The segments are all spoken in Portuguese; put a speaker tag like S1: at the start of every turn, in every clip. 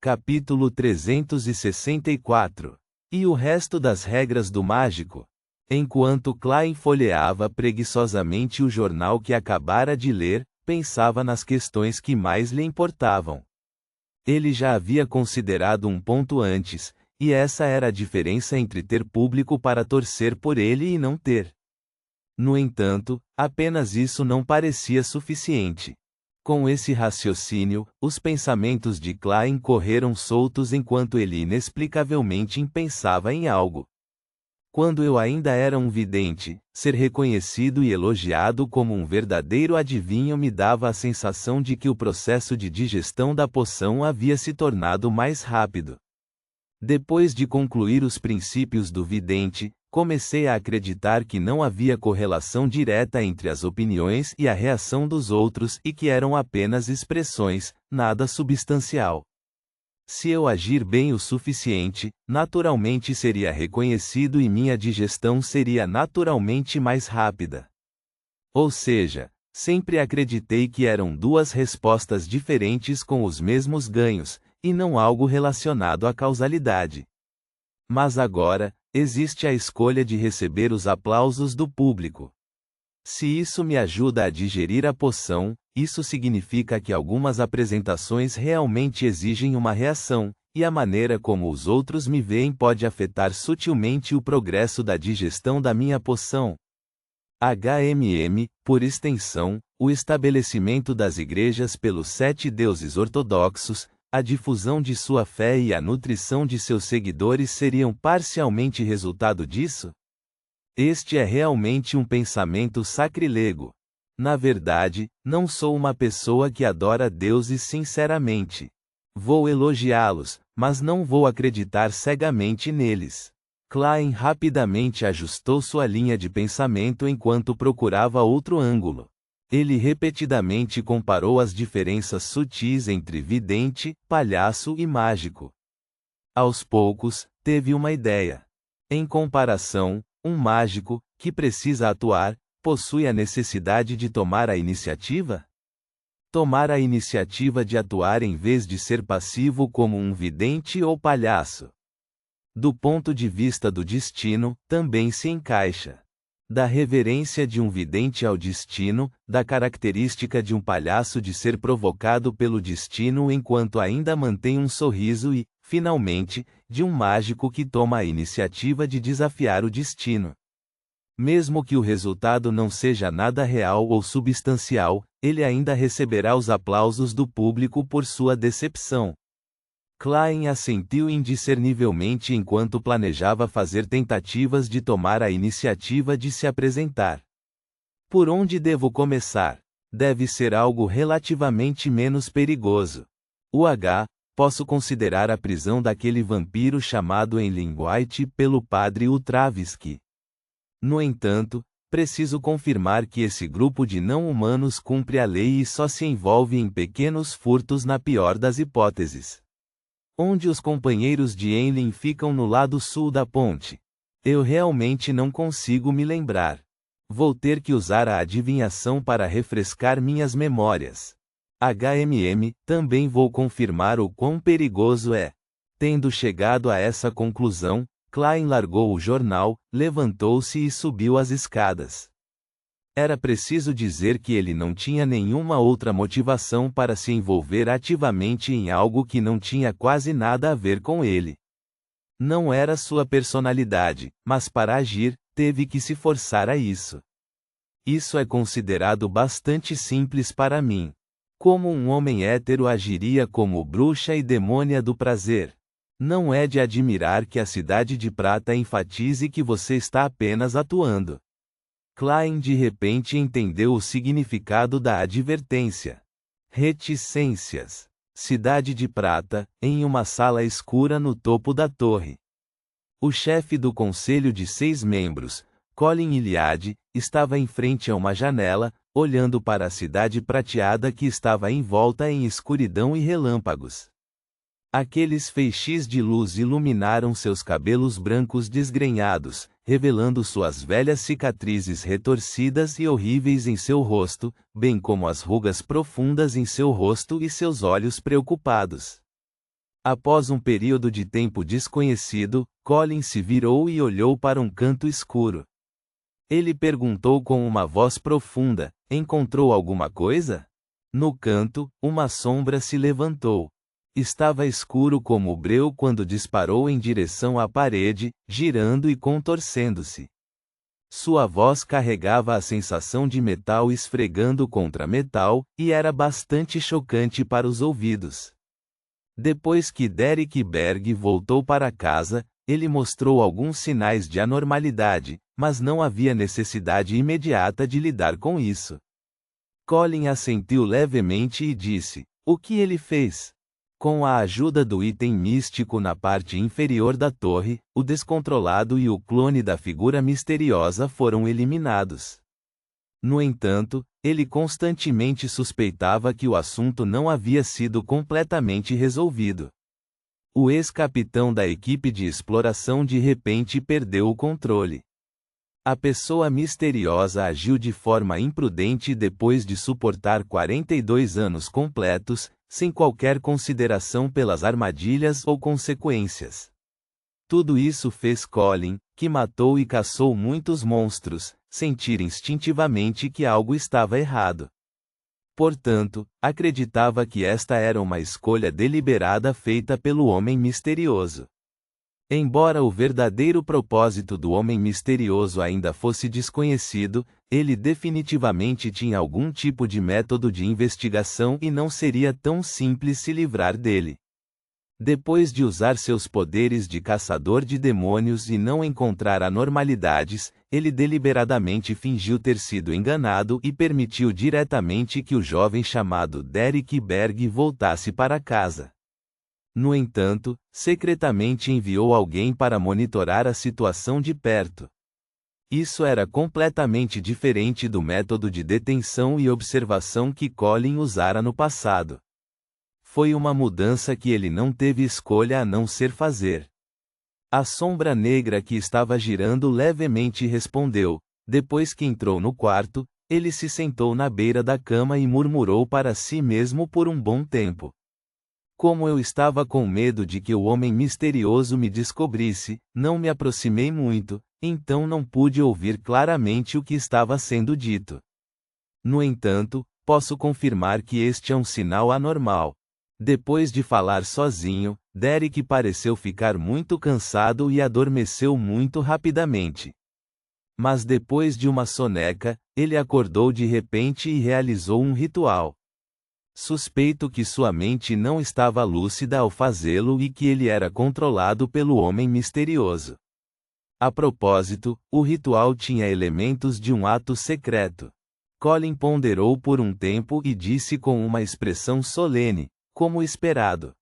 S1: Capítulo 364. E o resto das regras do mágico? Enquanto Klein folheava preguiçosamente o jornal que acabara de ler, pensava nas questões que mais lhe importavam. Ele já havia considerado um ponto antes, e essa era a diferença entre ter público para torcer por ele e não ter. No entanto, apenas isso não parecia suficiente. Com esse raciocínio, os pensamentos de Klein correram soltos enquanto ele inexplicavelmente pensava em algo. Quando eu ainda era um vidente, ser reconhecido e elogiado como um verdadeiro adivinho me dava a sensação de que o processo de digestão da poção havia se tornado mais rápido. Depois de concluir os princípios do vidente, comecei a acreditar que não havia correlação direta entre as opiniões e a reação dos outros e que eram apenas expressões, nada substancial. Se eu agir bem o suficiente, naturalmente seria reconhecido e minha digestão seria naturalmente mais rápida. Ou seja, sempre acreditei que eram duas respostas diferentes com os mesmos ganhos, e não algo relacionado à causalidade. Mas agora, existe a escolha de receber os aplausos do público. Se isso me ajuda a digerir a poção, isso significa que algumas apresentações realmente exigem uma reação, e a maneira como os outros me veem pode afetar sutilmente o progresso da digestão da minha poção. HMM, por extensão, o estabelecimento das igrejas pelos 7 deuses ortodoxos, a difusão de sua fé e a nutrição de seus seguidores seriam parcialmente resultado disso? Este é realmente um pensamento sacrilego. Na verdade, não sou uma pessoa que adora deuses sinceramente. Vou elogiá-los, mas não vou acreditar cegamente neles. Klein rapidamente ajustou sua linha de pensamento enquanto procurava outro ângulo. Ele repetidamente comparou as diferenças sutis entre vidente, palhaço e mágico. Aos poucos, teve uma ideia. Em comparação, um mágico, que precisa atuar, possui a necessidade de tomar a iniciativa? Tomar a iniciativa de atuar em vez de ser passivo como um vidente ou palhaço. Do ponto de vista do destino, também se encaixa. Da reverência de um vidente ao destino, da característica de um palhaço de ser provocado pelo destino enquanto ainda mantém um sorriso e, finalmente, de um mágico que toma a iniciativa de desafiar o destino. Mesmo que o resultado não seja nada real ou substancial, ele ainda receberá os aplausos do público por sua decepção. Klein assentiu indiscernivelmente enquanto planejava fazer tentativas de tomar a iniciativa de se apresentar. Por onde devo começar? Deve ser algo relativamente menos perigoso. Posso considerar a prisão daquele vampiro chamado em Linguaite pelo padre Utravsky. No entanto, preciso confirmar que esse grupo de não-humanos cumpre a lei e só se envolve em pequenos furtos na pior das hipóteses. Onde os companheiros de Enlin ficam no lado sul da ponte? Eu realmente não consigo me lembrar. Vou ter que usar a adivinhação para refrescar minhas memórias. Também vou confirmar o quão perigoso é. Tendo chegado a essa conclusão, Klein largou o jornal, levantou-se e subiu as escadas. Era preciso dizer que ele não tinha nenhuma outra motivação para se envolver ativamente em algo que não tinha quase nada a ver com ele. Não era sua personalidade, mas para agir, teve que se forçar a isso. Isso é considerado bastante simples para mim. Como um homem hétero agiria como bruxa e demônia do prazer? Não é de admirar que a Cidade de Prata enfatize que você está apenas atuando. Klein de repente entendeu o significado da advertência. Reticências. Cidade de Prata, em uma sala escura no topo da torre. O chefe do conselho de 6 membros, Colin Iliade, estava em frente a uma janela, olhando para a cidade prateada que estava envolta em escuridão e relâmpagos. Aqueles feixes de luz iluminaram seus cabelos brancos desgrenhados, revelando suas velhas cicatrizes retorcidas e horríveis em seu rosto, bem como as rugas profundas em seu rosto e seus olhos preocupados. Após um período de tempo desconhecido, Colin se virou e olhou para um canto escuro. Ele perguntou com uma voz profunda: encontrou alguma coisa? No canto, uma sombra se levantou. Estava escuro como o breu quando disparou em direção à parede, girando e contorcendo-se. Sua voz carregava a sensação de metal esfregando contra metal, e era bastante chocante para os ouvidos. Depois que Derek Berg voltou para casa, ele mostrou alguns sinais de anormalidade, mas não havia necessidade imediata de lidar com isso. Colin assentiu levemente e disse: o que ele fez? Com a ajuda do item místico na parte inferior da torre, o descontrolado e o clone da figura misteriosa foram eliminados. No entanto, ele constantemente suspeitava que o assunto não havia sido completamente resolvido. O ex-capitão da equipe de exploração de repente perdeu o controle. A pessoa misteriosa agiu de forma imprudente depois de suportar 42 anos completos, sem qualquer consideração pelas armadilhas ou consequências. Tudo isso fez Colin, que matou e caçou muitos monstros, sentir instintivamente que algo estava errado. Portanto, acreditava que esta era uma escolha deliberada feita pelo homem misterioso. Embora o verdadeiro propósito do homem misterioso ainda fosse desconhecido, ele definitivamente tinha algum tipo de método de investigação e não seria tão simples se livrar dele. Depois de usar seus poderes de caçador de demônios e não encontrar anormalidades, ele deliberadamente fingiu ter sido enganado e permitiu diretamente que o jovem chamado Derek Berg voltasse para casa. No entanto, secretamente enviou alguém para monitorar a situação de perto. Isso era completamente diferente do método de detenção e observação que Colin usara no passado. Foi uma mudança que ele não teve escolha a não ser fazer. A sombra negra que estava girando levemente respondeu. Depois que entrou no quarto, ele se sentou na beira da cama e murmurou para si mesmo por um bom tempo. Como eu estava com medo de que o homem misterioso me descobrisse, não me aproximei muito, então não pude ouvir claramente o que estava sendo dito. No entanto, posso confirmar que este é um sinal anormal. Depois de falar sozinho, Derek pareceu ficar muito cansado e adormeceu muito rapidamente. Mas depois de uma soneca, ele acordou de repente e realizou um ritual. Suspeito que sua mente não estava lúcida ao fazê-lo e que ele era controlado pelo homem misterioso. A propósito, o ritual tinha elementos de um ato secreto. Colin ponderou por um tempo e disse com uma expressão solene, como esperado.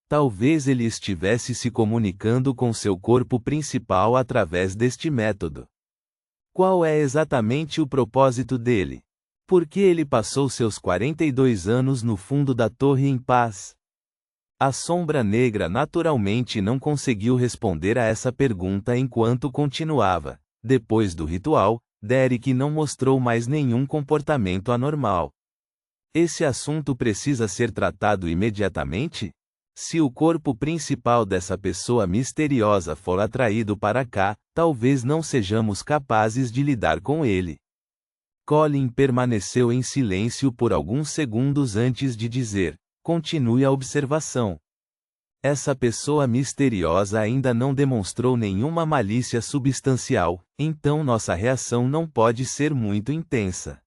S1: Talvez ele estivesse se comunicando com seu corpo principal através deste método. Qual é exatamente o propósito dele? Por que ele passou seus 42 anos no fundo da torre em paz? A sombra negra naturalmente não conseguiu responder a essa pergunta enquanto continuava. Depois do ritual, Derek não mostrou mais nenhum comportamento anormal. Esse assunto precisa ser tratado imediatamente? Se o corpo principal dessa pessoa misteriosa for atraído para cá, talvez não sejamos capazes de lidar com ele. Colin permaneceu em silêncio por alguns segundos antes de dizer: continue a observação. Essa pessoa misteriosa ainda não demonstrou nenhuma malícia substancial, então nossa reação não pode ser muito intensa.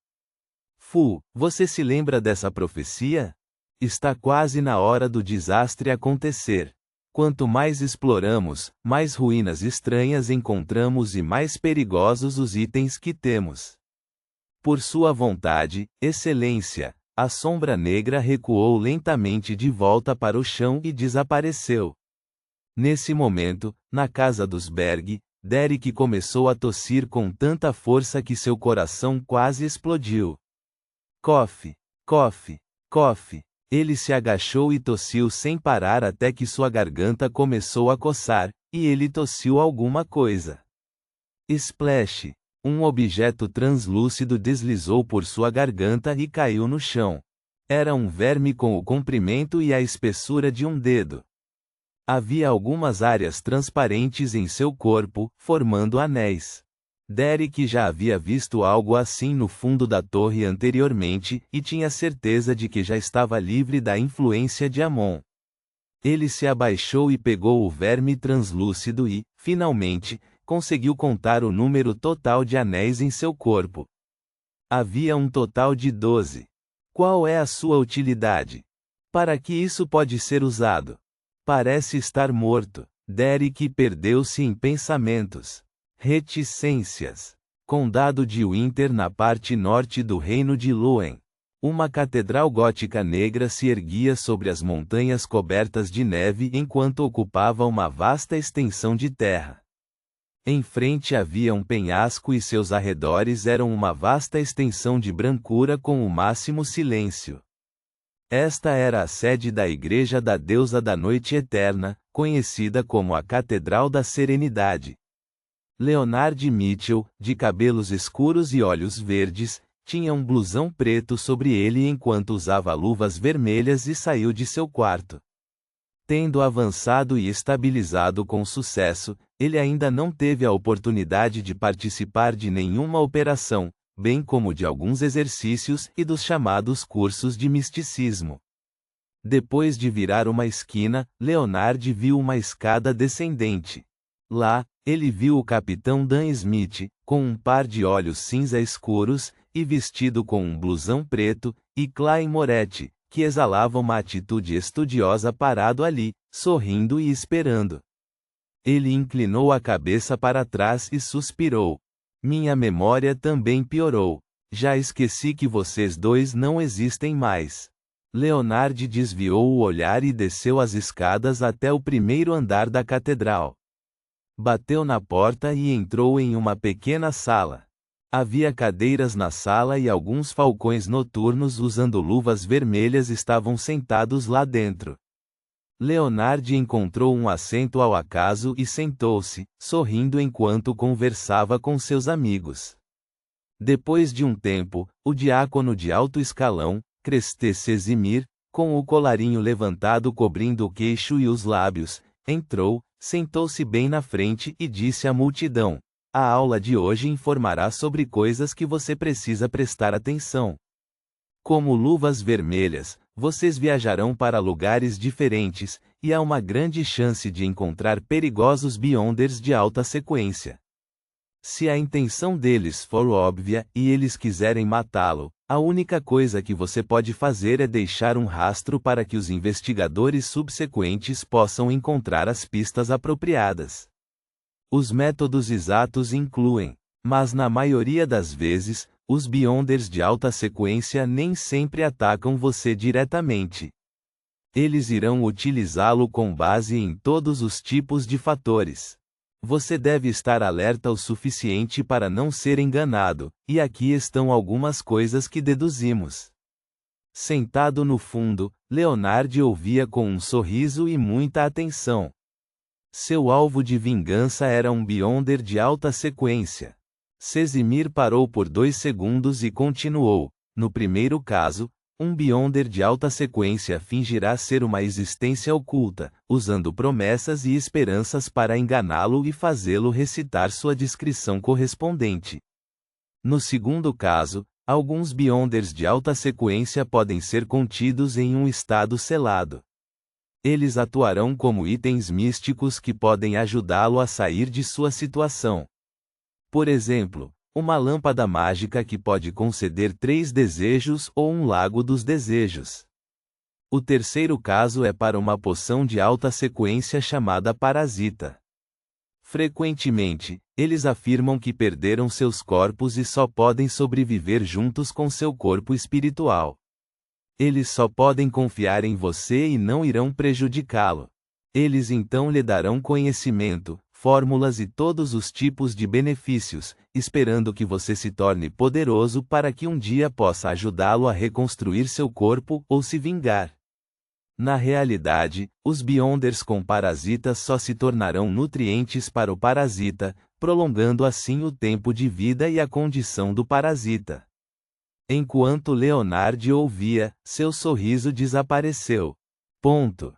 S1: Você se lembra dessa profecia? Está quase na hora do desastre acontecer. Quanto mais exploramos, mais ruínas estranhas encontramos e mais perigosos os itens que temos. Por sua vontade, Excelência, a sombra negra recuou lentamente de volta para o chão e desapareceu. Nesse momento, na casa dos Berg, Derek começou a tossir com tanta força que seu coração quase explodiu. Cofe, cofe, cofe. Ele se agachou e tossiu sem parar até que sua garganta começou a coçar, e ele tossiu alguma coisa. Splash! Um objeto translúcido deslizou por sua garganta e caiu no chão. Era um verme com o comprimento e a espessura de um dedo. Havia algumas áreas transparentes em seu corpo, formando anéis. Derek já havia visto algo assim no fundo da torre anteriormente e tinha certeza de que já estava livre da influência de Amon. Ele se abaixou e pegou o verme translúcido e, finalmente, conseguiu contar o número total de anéis em seu corpo. Havia um total de 12. Qual é a sua utilidade? Para que isso pode ser usado? Parece estar morto. Derek perdeu-se em pensamentos. Reticências. Condado de Winter na parte norte do reino de Lúen. Uma catedral gótica negra se erguia sobre as montanhas cobertas de neve enquanto ocupava uma vasta extensão de terra. Em frente havia um penhasco e seus arredores eram uma vasta extensão de brancura com o máximo silêncio. Esta era a sede da Igreja da Deusa da Noite Eterna, conhecida como a Catedral da Serenidade. Leonard Mitchell, de cabelos escuros e olhos verdes, tinha um blusão preto sobre ele enquanto usava luvas vermelhas e saiu de seu quarto. Tendo avançado e estabilizado com sucesso, ele ainda não teve a oportunidade de participar de nenhuma operação, bem como de alguns exercícios e dos chamados cursos de misticismo. Depois de virar uma esquina, Leonard viu uma escada descendente. Lá, ele viu o capitão Dan Smith, com um par de olhos cinza escuros, e vestido com um blusão preto, e Clay Moretti, que exalava uma atitude estudiosa parado ali, sorrindo e esperando. Ele inclinou a cabeça para trás e suspirou. Minha memória também piorou. Já esqueci que vocês dois não existem mais. Leonard desviou o olhar e desceu as escadas até o primeiro andar da catedral. Bateu na porta e entrou em uma pequena sala. Havia cadeiras na sala e alguns falcões noturnos usando luvas vermelhas estavam sentados lá dentro. Leonard encontrou um assento ao acaso e sentou-se, sorrindo enquanto conversava com seus amigos. Depois de um tempo, o diácono de alto escalão, Creste Sesimir, com o colarinho levantado cobrindo o queixo e os lábios, entrou, sentou-se bem na frente e disse à multidão: a aula de hoje informará sobre coisas que você precisa prestar atenção. Como luvas vermelhas, vocês viajarão para lugares diferentes, e há uma grande chance de encontrar perigosos Beyonders de alta sequência. Se a intenção deles for óbvia e eles quiserem matá-lo, a única coisa que você pode fazer é deixar um rastro para que os investigadores subsequentes possam encontrar as pistas apropriadas. Os métodos exatos incluem, mas na maioria das vezes, os Beyonders de alta sequência nem sempre atacam você diretamente. Eles irão utilizá-lo com base em todos os tipos de fatores. Você deve estar alerta o suficiente para não ser enganado, e aqui estão algumas coisas que deduzimos. Sentado no fundo, Leonard ouvia com um sorriso e muita atenção. Seu alvo de vingança era um Beyonder de alta sequência. Sesimir parou por 2 segundos e continuou. No primeiro caso, um Beyonder de alta sequência fingirá ser uma existência oculta, usando promessas e esperanças para enganá-lo e fazê-lo recitar sua descrição correspondente. No segundo caso, alguns Beyonders de alta sequência podem ser contidos em um estado selado. Eles atuarão como itens místicos que podem ajudá-lo a sair de sua situação. Por exemplo, uma lâmpada mágica que pode conceder 3 desejos ou um lago dos desejos. O terceiro caso é para uma poção de alta sequência chamada Parasita. Frequentemente, eles afirmam que perderam seus corpos e só podem sobreviver juntos com seu corpo espiritual. Eles só podem confiar em você e não irão prejudicá-lo. Eles então lhe darão conhecimento, fórmulas e todos os tipos de benefícios, esperando que você se torne poderoso para que um dia possa ajudá-lo a reconstruir seu corpo ou se vingar. Na realidade, os Beyonders com parasitas só se tornarão nutrientes para o parasita, prolongando assim o tempo de vida e a condição do parasita. Enquanto Leonard ouvia, seu sorriso desapareceu. Ponto.